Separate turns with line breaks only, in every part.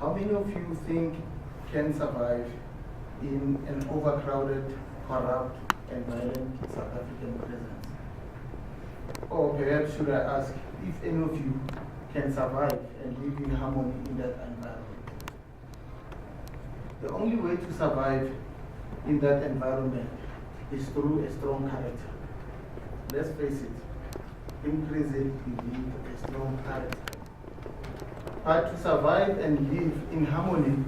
How many of you think can survive in an overcrowded, corrupt, and violent South African presence? Or perhaps should I ask if any of you can survive and live in harmony in that environment? The only way to survive in that environment is through a strong character. Let's face it, in prison you need a strong character. But to survive and live in harmony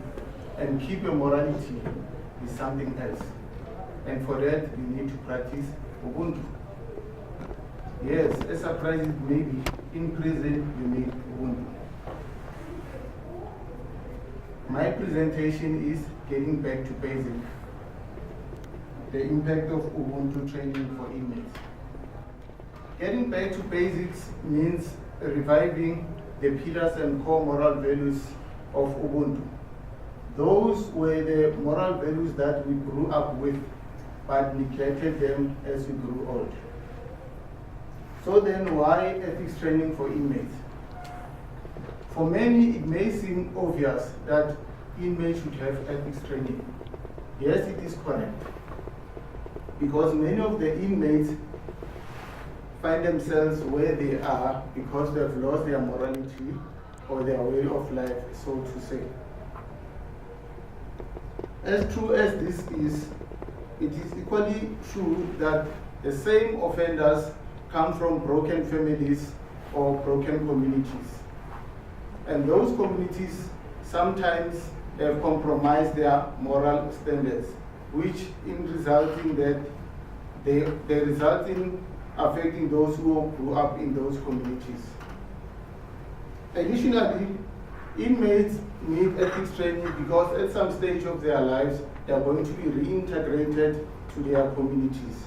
and keep your morality is something else. And for that, you need to practice Ubuntu. Yes, as surprised as it may be, in prison you need Ubuntu. My presentation is getting back to basic. The impact of Ubuntu training for inmates. Getting back to basics means reviving the pillars and core moral values of Ubuntu. Those were the moral values that we grew up with, but neglected them as we grew old. So then, why ethics training for inmates? For many, it may seem obvious that inmates should have ethics training. Yes, it is correct. Because many of the inmates find themselves where they are because they have lost their morality or their way of life, so to say. As true as this is, it is equally true that the same offenders come from broken families or broken communities. And those communities sometimes have compromised their moral standards, which in resulting that they result in affecting those who grew up in those communities. Additionally, inmates need ethics training because at some stage of their lives, they are going to be reintegrated to their communities.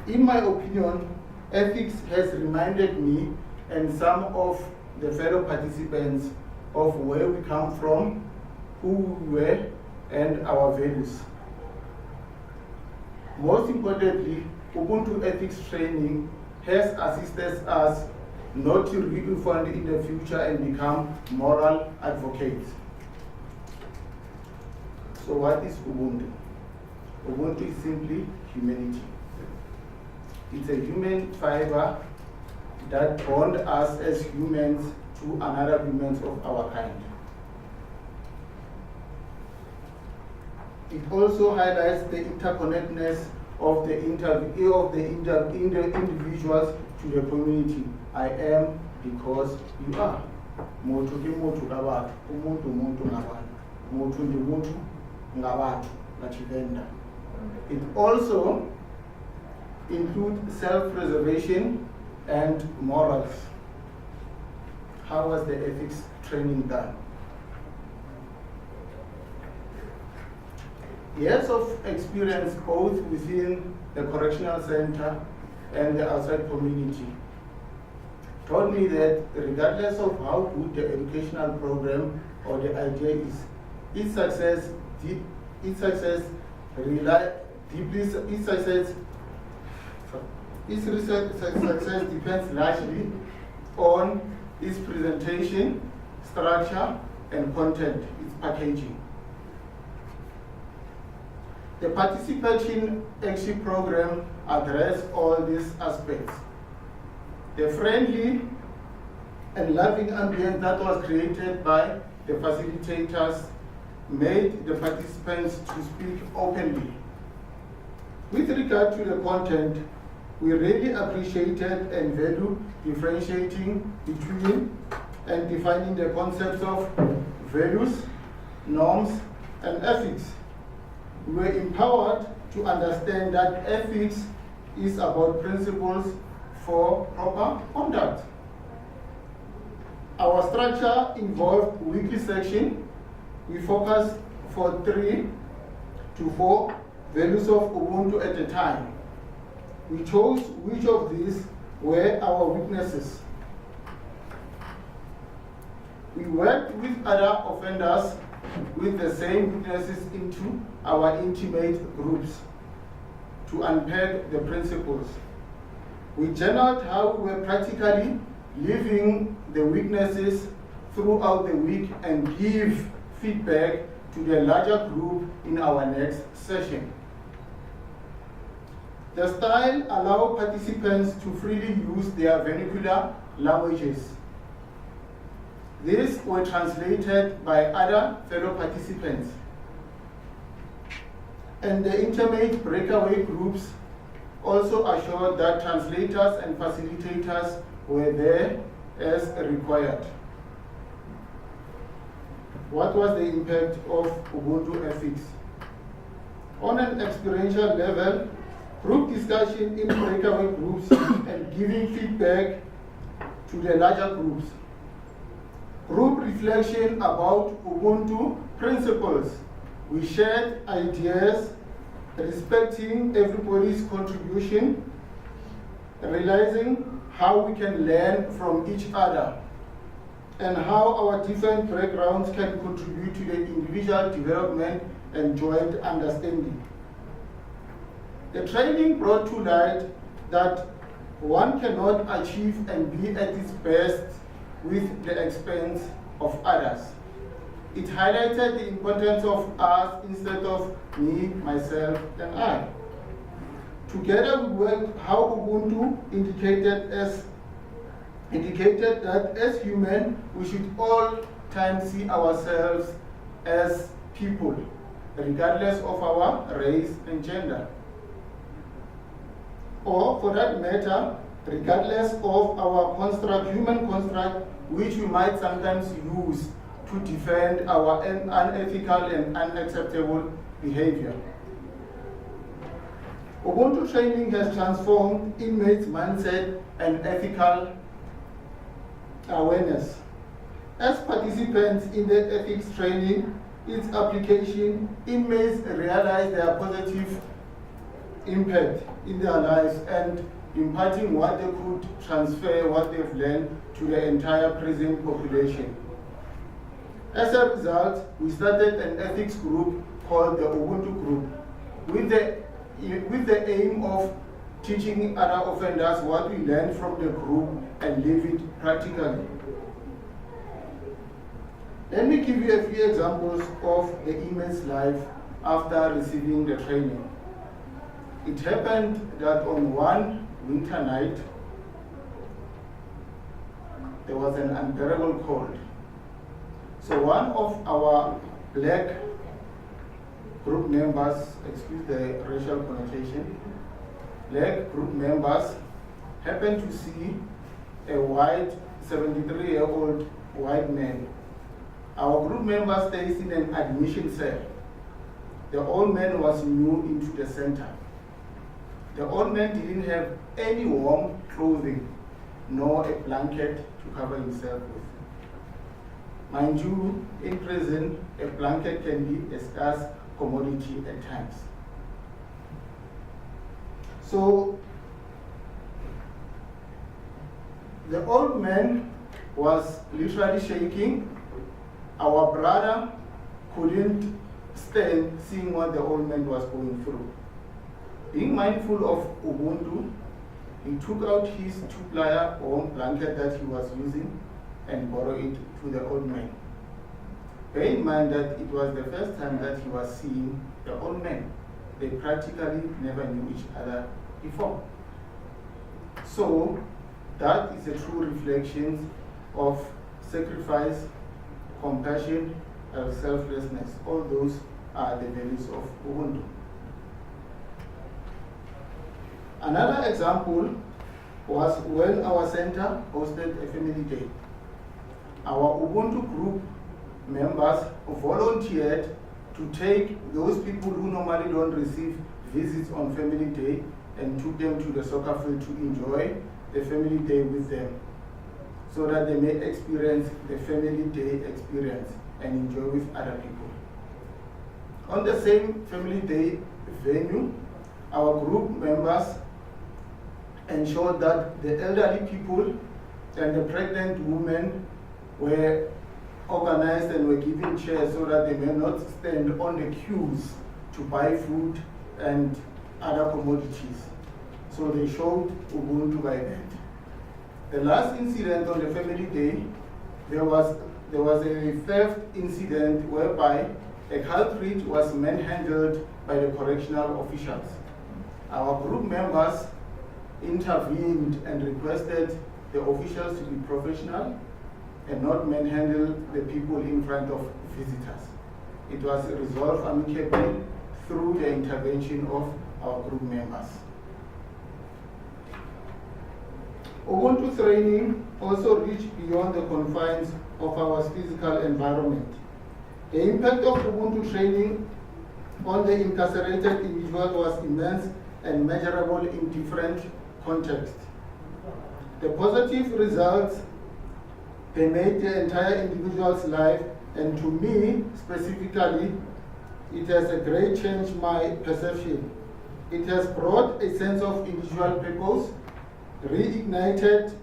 In my opinion, ethics has reminded me and some of the fellow participants of where we come from, who we were, and our values. Most importantly, Ubuntu ethics training has assisted us not to refund in the future and become moral advocates. So what is Ubuntu? Ubuntu is simply humanity. It's a human fiber that bonds us as humans to another humans of our kind. It also highlights the interconnectedness of the individuals to the community. I am because you are. Motu ki motu ngabantu, umuntu umuntu ngabantu, motu ndi motu ngabantu, ngachivenda. It also includes self-preservation and morals. How was the ethics training done? Years of experience both within the correctional center and the outside community taught me that regardless of how good the educational program or the idea is, its success depends largely on its presentation, structure, and content, its packaging. The participation action program addressed all these aspects. The friendly and loving ambience that was created by the facilitators made the participants to speak openly. With regard to the content, we really appreciated and value differentiating between and defining the concepts of values, norms, and ethics. We were empowered to understand that ethics is about principles for proper conduct. Our structure involved weekly section. We focused for 3 to 4 values of Ubuntu at a time. We chose which of these were our weaknesses. We worked with other offenders with the same weaknesses into our intimate groups to unpack the principles. We journaled how we were practically living the weaknesses throughout the week and give feedback to the larger group in our next session. The style allows participants to freely use their vernacular languages. These were translated by other fellow participants. And the intimate breakaway groups also assured that translators and facilitators were there as required. What was the impact of Ubuntu ethics? On an experiential level, group discussion in breakaway groups and giving feedback to the larger groups. Group reflection about Ubuntu principles. We shared ideas, respecting everybody's contribution, realizing how we can learn from each other, and how our different backgrounds can contribute to the individual development and joint understanding. The training brought to light that one cannot achieve and be at its best with the expense of others. It highlighted the importance of us instead of me, myself, and I. Together we worked how Ubuntu indicated that as human, we should all times see ourselves as people, regardless of our race and gender. Or, for that matter, regardless of our human construct, which we might sometimes use to defend our unethical and unacceptable behavior. Ubuntu training has transformed inmates' mindset and ethical awareness. As participants in the ethics training, its application, inmates realize their positive impact in their lives and imparting what they could transfer what they've learned to the entire prison population. As a result, we started an ethics group called the Ubuntu Group with the aim of teaching other offenders what we learned from the group and live it practically. Let me give you a few examples of the inmate's life after receiving the training. It happened that on one winter night, there was an unbearable cold. So one of our black group members, excuse the racial connotation, black group members happened to see a white 73-year-old white man. Our group member stays in an admission cell. The old man was new into the center. The old man didn't have any warm clothing, nor a blanket to cover himself with. Mind you, in prison, a blanket can be a scarce commodity at times. So, the old man was literally shaking. Our brother couldn't stand seeing what the old man was going through. Being mindful of Ubuntu, he took out his 2-ply warm blanket that he was using and borrowed it to the old man. Bear in mind that it was the first time that he was seeing the old man. They practically never knew each other before. So, that is a true reflection of sacrifice, compassion, and selflessness. All those are the values of Ubuntu. Another example was when our center hosted a family day. Our Ubuntu group members volunteered to take those people who normally don't receive visits on family day and took them to the soccer field to enjoy the family day with them, so that they may experience the family day experience and enjoy with other people. On the same family day venue, our group members ensured that the elderly people and the pregnant women were organized and were given chairs so that they may not stand on the queues to buy food and other commodities. So they showed Ubuntu by that. The last incident on the family day, there was there was a theft incident whereby a culprit was manhandled by the correctional officials. Our group members intervened and requested the officials to be professional and not manhandle the people in front of visitors. It was resolved amicably through the intervention of our group members. Ubuntu training also reached beyond the confines of our physical environment. The impact of Ubuntu training on the incarcerated individual was immense and measurable in different contexts. The positive results they made the entire individual's life, and to me specifically, it has a great change my perception. It has brought a sense of individual purpose, reignited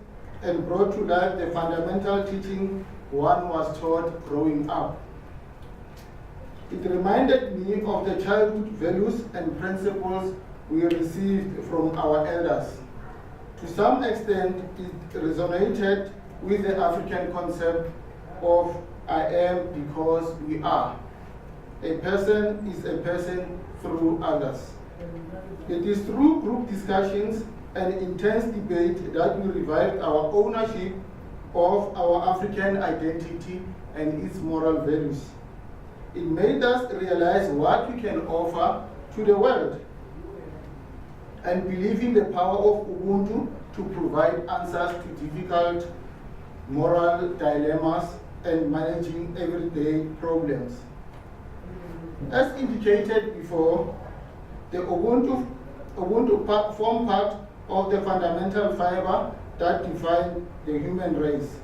and brought to life the fundamental teaching one was taught growing up. It reminded me of the childhood values and principles we received from our elders. To some extent, it resonated with the African concept of I am because we are. A person is a person through others. It is through group discussions and intense debate that we revived our ownership of our African identity and its moral values. It made us realize what we can offer to the world and believe in the power of Ubuntu to provide answers to difficult moral dilemmas and managing everyday problems. As indicated before, the Ubuntu form part of the fundamental fiber that define the human race.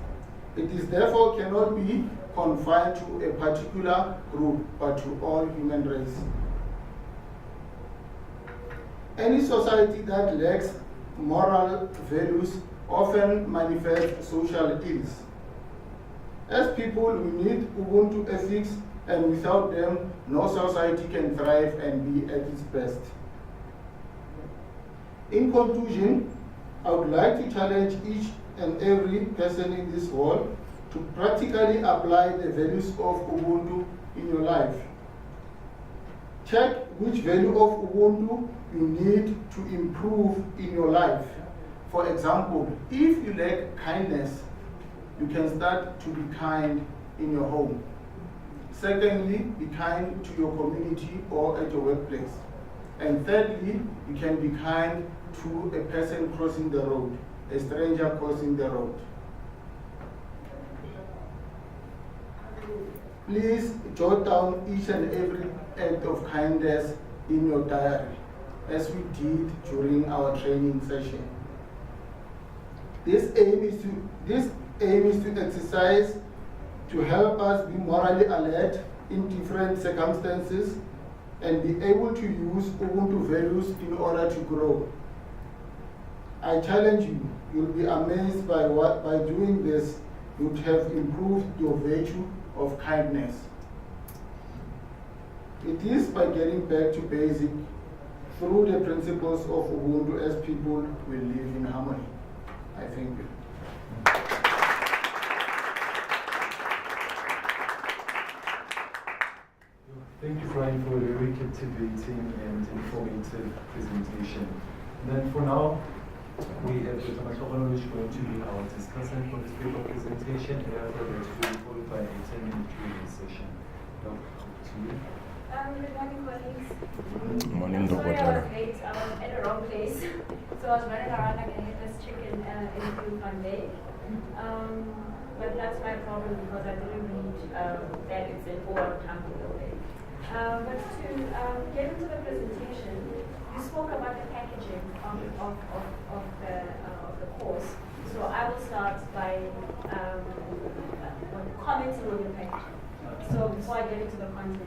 It is therefore cannot be confined to a particular group, but to all human race. Any society that lacks moral values often manifests social ills. As people, we need Ubuntu ethics, and without them, no society can thrive and be at its best. In conclusion, I would like to challenge each and every person in this world to practically apply the values of Ubuntu in your life. Check which value of Ubuntu you need to improve in your life. For example, if you lack kindness, you can start to be kind in your home. Secondly, be kind to your community or at your workplace. And thirdly, you can be kind to a person crossing the road, a stranger crossing the road. Please jot down each and every act of kindness in your diary, as we did during our training session. This aim is to exercise to help us be morally alert in different circumstances and be able to use Ubuntu values in order to grow. I challenge you, you'll be amazed by doing this, you'd have improved your virtue of kindness. It is by getting back to basic through the principles of Ubuntu as people will live in harmony. I thank you.
Thank you, Brian, for a very captivating and informative presentation. And then for now, we have Dr. Makabono, going to be our discussant for this paper presentation, and after that, we will be followed by a 10-minute Q&A session. Dr. to you.
Good morning, colleagues.
Good morning,
I'm sorry
Dr.
I was late. I was at the wrong place. So I was running around like a headless chicken in Van Bay. But that's my problem because I didn't read that it's an oral temple way. But to get into the presentation, you spoke about the packaging of the course. So I will start by commenting on the packaging. So before I get into the content,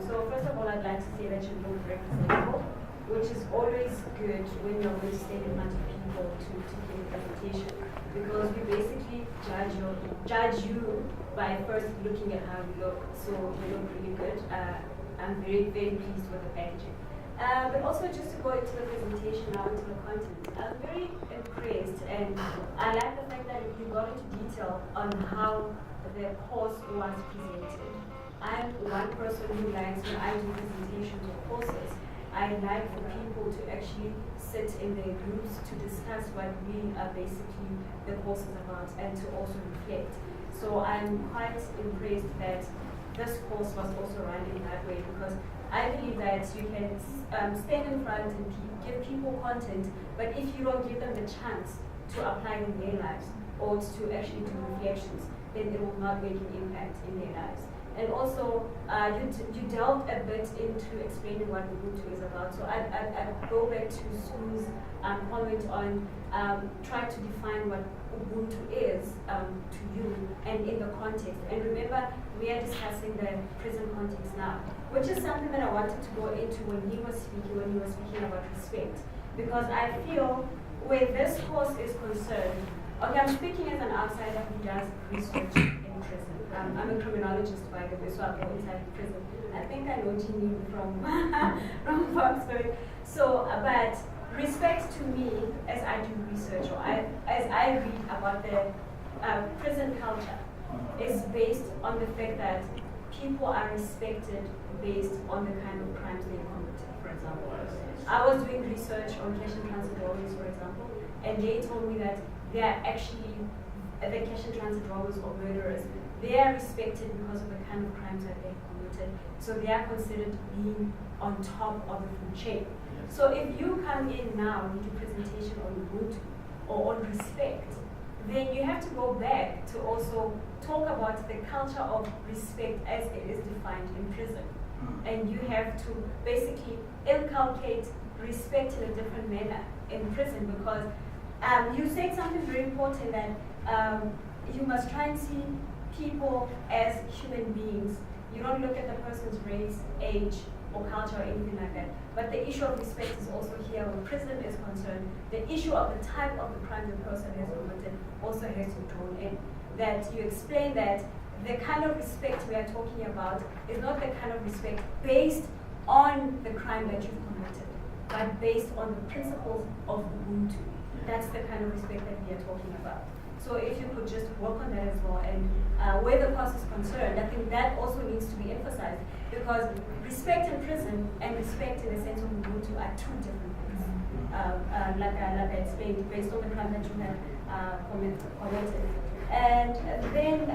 so first of all, I'd like to say that you look representable, which is always good when you're going to stand in front of people to give a presentation, because we basically judge you by first looking at how you look. So you look really good. I'm very, very pleased with the packaging. But also just to go into the presentation now, into the content, I'm very impressed, and I like the fact that you got into detail on how the the course was presented. I'm one person who likes, when I do presentations or courses, I like for people to actually sit in their groups to discuss what we are basically the course is about and to also reflect. So I'm quite impressed that this course was also run in that way, because I believe that you can stand in front and give people content, but if you don't give them the chance to apply in their lives or to actually do reflections, then it will not make an impact in their lives. And also, you delved a bit into explaining what Ubuntu is about. So I go back to Sue's comment on trying to define what Ubuntu is to you and in the context. And remember, we are discussing the prison context now, which is something that I wanted to go into when he was speaking about respect. Because I feel where this course is concerned, okay, I'm speaking as an outsider who does research in prison. I'm a criminologist, by the way, so I go inside prison. I think I know Jeannie from from Foxburg. So, but respect to me, as I do research or as I read about the prison culture, is based on the fact that people are respected based on the kind of crimes they committed. For example, I was doing research on cash and transit robbers, for example, and they told me that they are actually the cash and transit robbers or murderers. They are respected because of the kind of crimes that they've committed. So they are considered being on top of the food chain. So if you come in now and do a presentation on Ubuntu or on respect, then you have to go back to also talk about the culture of respect as it is defined in prison. And you have to basically inculcate respect in a different manner in prison, because you said something very important, that you must try and see people as human beings. You don't look at the person's race, age, or culture or anything like that. But the issue of respect is also here when prison is concerned. The issue of the type of the crime the person has committed also has to be thrown in. That you explain that the kind of respect we are talking about is not the kind of respect based on the crime that you've committed, but based on the principles of Ubuntu. That's the kind of respect that we are talking about. So if you could just work on that as well, and where the cost is concerned, I think that also needs to be emphasized, because respect in prison and respect in the sense of Ubuntu are two different things. Like I explained, based on the crime that you have committed. And then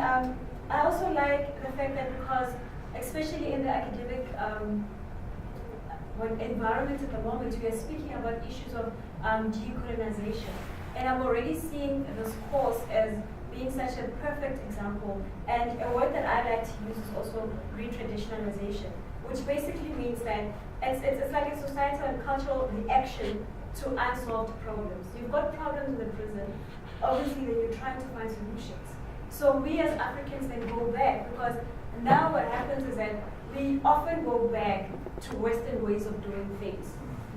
I also like the fact that, because especially in the academic environment at the moment, we are speaking about issues of decolonization. And I'm already seeing this course as being such a perfect example. And a word that I like to use is also retraditionalization, which basically means that it's like a societal and cultural reaction to unsolved problems. You've got problems in the prison, obviously then you're trying to find solutions. So we as Africans then go back, because now what happens is that we often go back to Western ways of doing things.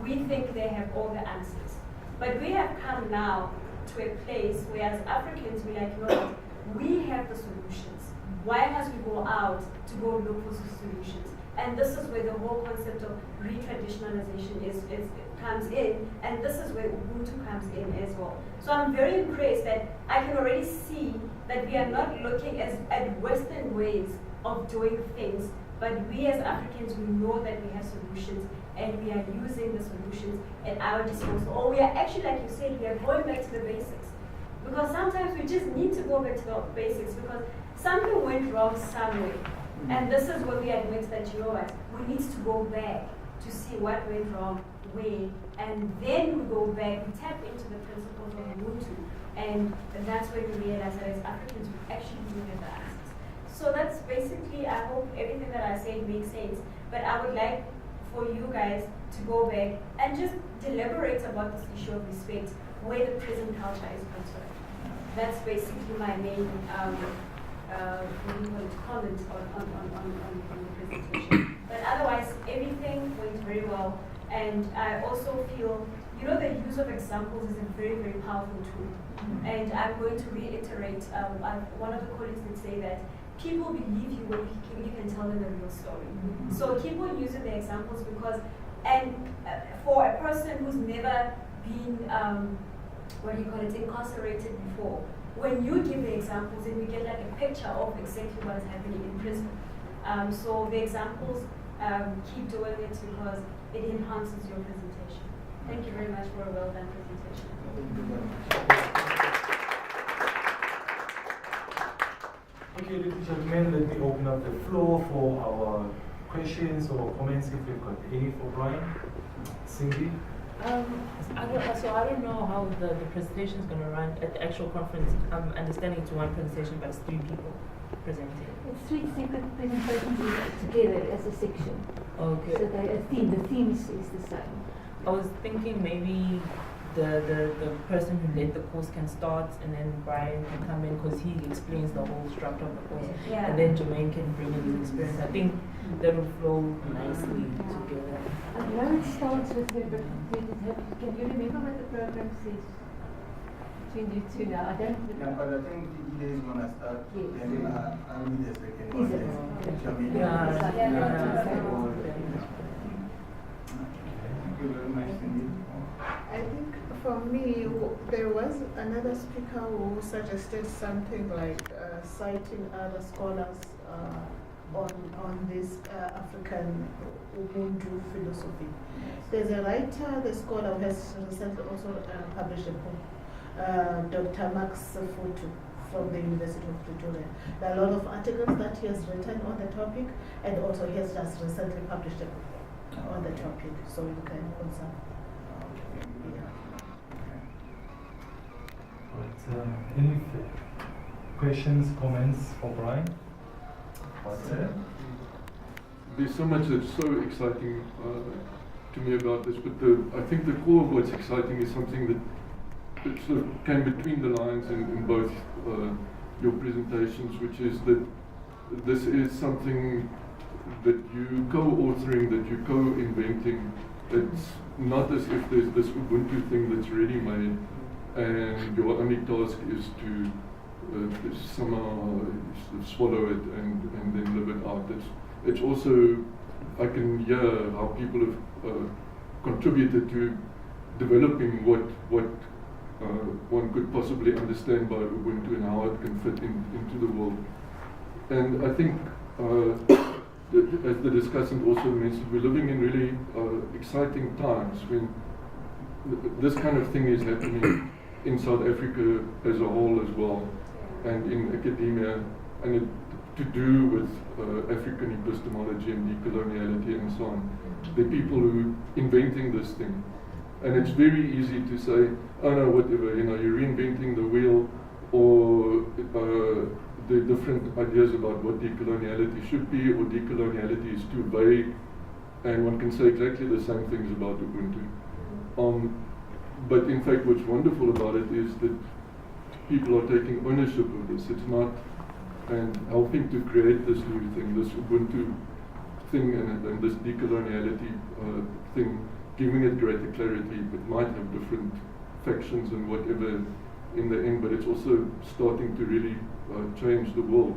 We think they have all the answers. But we have come now to a place where as Africans we're like, no, we have the solutions. Why must we go out to go look for solutions? And this is where the whole concept of retraditionalization comes in, and this is where Ubuntu comes in as well. So I'm very impressed that I can already see that we are not looking at Western ways of doing things, but we as Africans, we know that we have solutions, and we are using the solutions at our disposal. Or we are actually, like you said, we are going back to the basics. Because sometimes we just need to go back to the basics, because something went wrong somewhere. And this is where we admit that, you know what, we need to go back to see what went wrong, where, and then we go back, we tap into the principles of Ubuntu, and that's when we realize that as Africans, we actually do have the answers. So that's basically, I hope everything that I said makes sense, but I would like for you guys to go back and just deliberate about this issue of respect, where the prison culture is concerned. That's basically my main comment on the presentation. But otherwise, everything went very well. And I also feel, you know, the use of examples is a very, very powerful tool. And I'm going to reiterate, one of the colleagues did say that people believe you when you can tell them a real story. So keep on using the examples, because, and for a person who's never been, incarcerated before, when you give the examples, then we get like a picture of exactly what is happening in prison. So the examples, keep doing it because it enhances your presentation. Thank you very much for a well done presentation.
Okay, ladies and gentlemen, let me open up the floor for our questions or comments if we've got any for Brian. Cindy?
I don't know how the presentation is going to run at the actual conference. I'm understanding it's one presentation, but it's 3 people presenting.
It's 3 separate presentations together as a section.
Okay.
So the theme is the same.
I was thinking maybe the person who led the course can start, and then Brian can come in because he explains the whole structure of the course.
Yeah.
And then Jermaine can bring in his experience. I think that will flow nicely together.
I know it starts with her, but can you remember what the program says? Between you two now, I don't.
Yeah, but I think Ida is going to start,
Yes.
and then I'll be the second
Is
one.
it?
then Jamil. Thank you very much, Cindy.
I think for me, there was another speaker who suggested something like citing other scholars on this African Ubuntu philosophy. There's a writer, the scholar who has recently also published a book, Dr. Max Futu from the University of Pretoria. There are a lot of articles that he has written on the topic, and also he has just recently published a book on the topic, so you can consult.
Any questions, comments for Brian?
There's so much that's so exciting to me about this, but I think the core of what's exciting is something that sort of came between the lines in both your presentations, which is that this is something that you co-authoring, that you co-inventing. It's not as if there's this Ubuntu thing that's ready made, and your only task is to somehow swallow it and then live it out. It's also, I can hear how people have contributed to developing what one could possibly understand by Ubuntu and how it can fit into the world. And I think, as the discussant also mentioned, we're living in really exciting times when this kind of thing is happening in South Africa as a whole as well, and in academia, and it to do with African epistemology and decoloniality and so on. The people who inventing this thing. And it's very easy to say, oh no, whatever, you're reinventing the wheel, or the different ideas about what decoloniality should be, or decoloniality is too vague, and one can say exactly the same things about Ubuntu. But in fact, what's wonderful about it is that people are taking ownership of this. It's not, and helping to create this new thing, this Ubuntu thing, and this decoloniality thing, giving it greater clarity. It might have different factions and whatever in the end, but it's also starting to really change the world,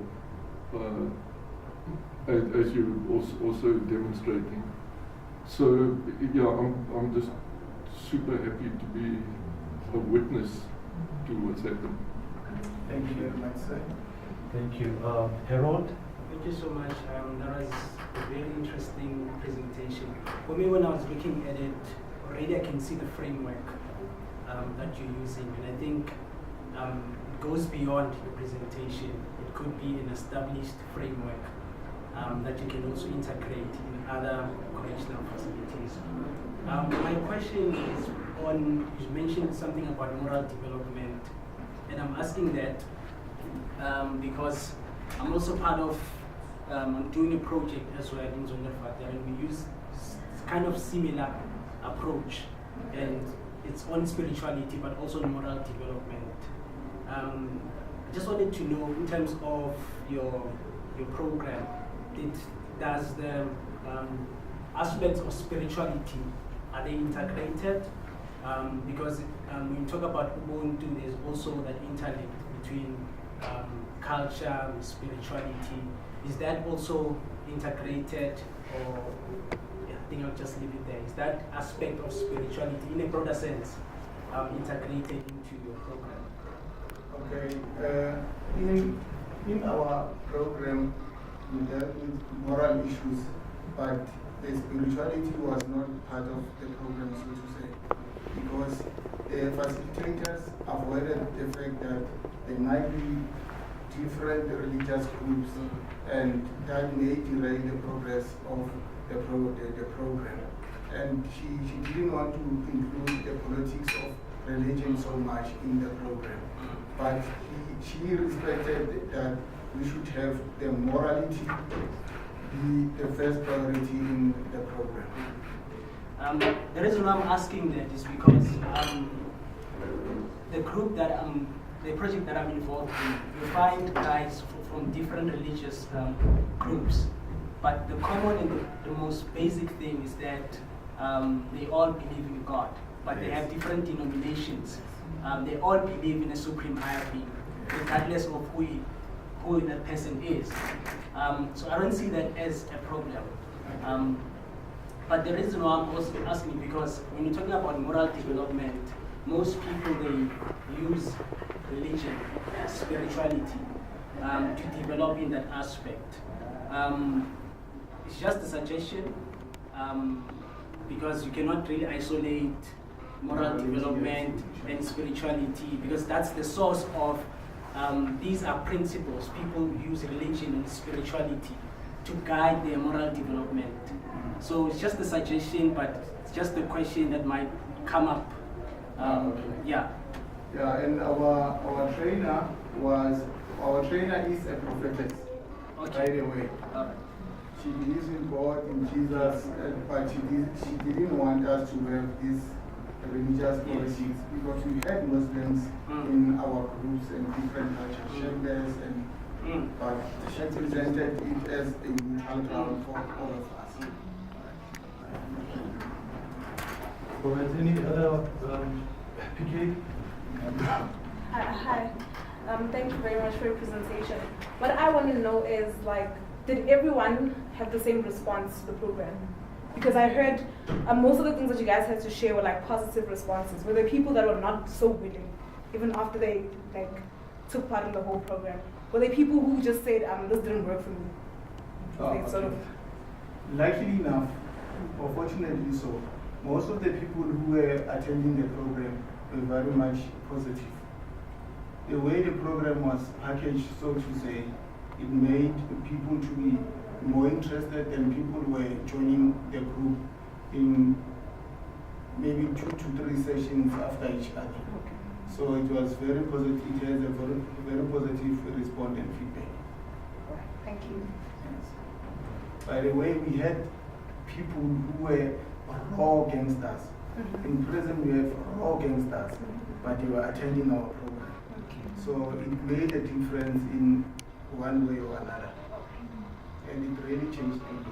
as you're also demonstrating. So yeah, I'm just super happy to be a witness to what's happened.
Thank you very much, sir.
Thank you. Harold?
Thank you so much. That was a very interesting presentation. For me, when I was looking at it, already I can see the framework that you're using, and I think it goes beyond the presentation. It could be an established framework that you can also integrate in other correctional facilities. My question is on, you mentioned something about moral development, and I'm asking that because I'm also part of, I'm doing a project as well in Zondervaart, and we use kind of similar approach, and it's on spirituality but also on moral development. I just wanted to know, in terms of your program, does the aspects of spirituality, are they integrated? Because when you talk about Ubuntu, there's also that interlink between culture and spirituality. Is that also integrated, or I think I'll just leave it there. Is that aspect of spirituality, in a broader sense, integrated into your program?
Okay. In our program, we dealt with moral issues, but the spirituality was not part of the program, so to say, because the facilitators avoided the fact that there might be different religious groups, and that may delay the progress of the program. And she didn't want to include the politics of religion so much in the program. But she respected that we should have the morality be the first priority in the program.
The reason why I'm asking that is because the group that the project that I'm involved in, you find guys from different religious groups, but the common and the most basic thing is that they all believe in God, but they have different denominations. They all believe in a supreme higher being, regardless of who that person is. So I don't see that as a problem. But the reason why I'm also asking, because when you're talking about moral development, most people, they use religion, spirituality, to develop in that aspect. It's just a suggestion, because you cannot really isolate moral development and spirituality, because that's the source of, these are principles. People use religion and spirituality to guide their moral development. So it's just a suggestion, but it's just a question that might come up. Yeah.
Yeah, and our trainer is a prophetess,
Okay.
by the way. She believes in God, in Jesus, but she didn't want us to have these religious politics, because we had Muslims in our groups and different cultures, Shembes, but she presented it as a neutral ground for all of us.
All right, any other PK?
Hi. Thank you very much for your presentation. What I want to know is, like, did everyone have the same response to the program? Because I heard most of the things that you guys had to share were like positive responses. Were there people that were not so willing, even after they took part in the whole program? Were there people who just said, this didn't work for me? They sort of...
Luckily enough, or fortunately so, most of the people who were attending the program were very much positive. The way the program was packaged, so to say, it made people to be more interested, and people were joining the group in maybe 2 to 3 sessions after each other. So it was very positive. It has a very positive response and feedback.
Thank you.
Yes. By the way, we had people who were raw gangsters. In prison, we have raw gangsters, but they were attending our program. So it made a difference in one way or another. And it really changed things.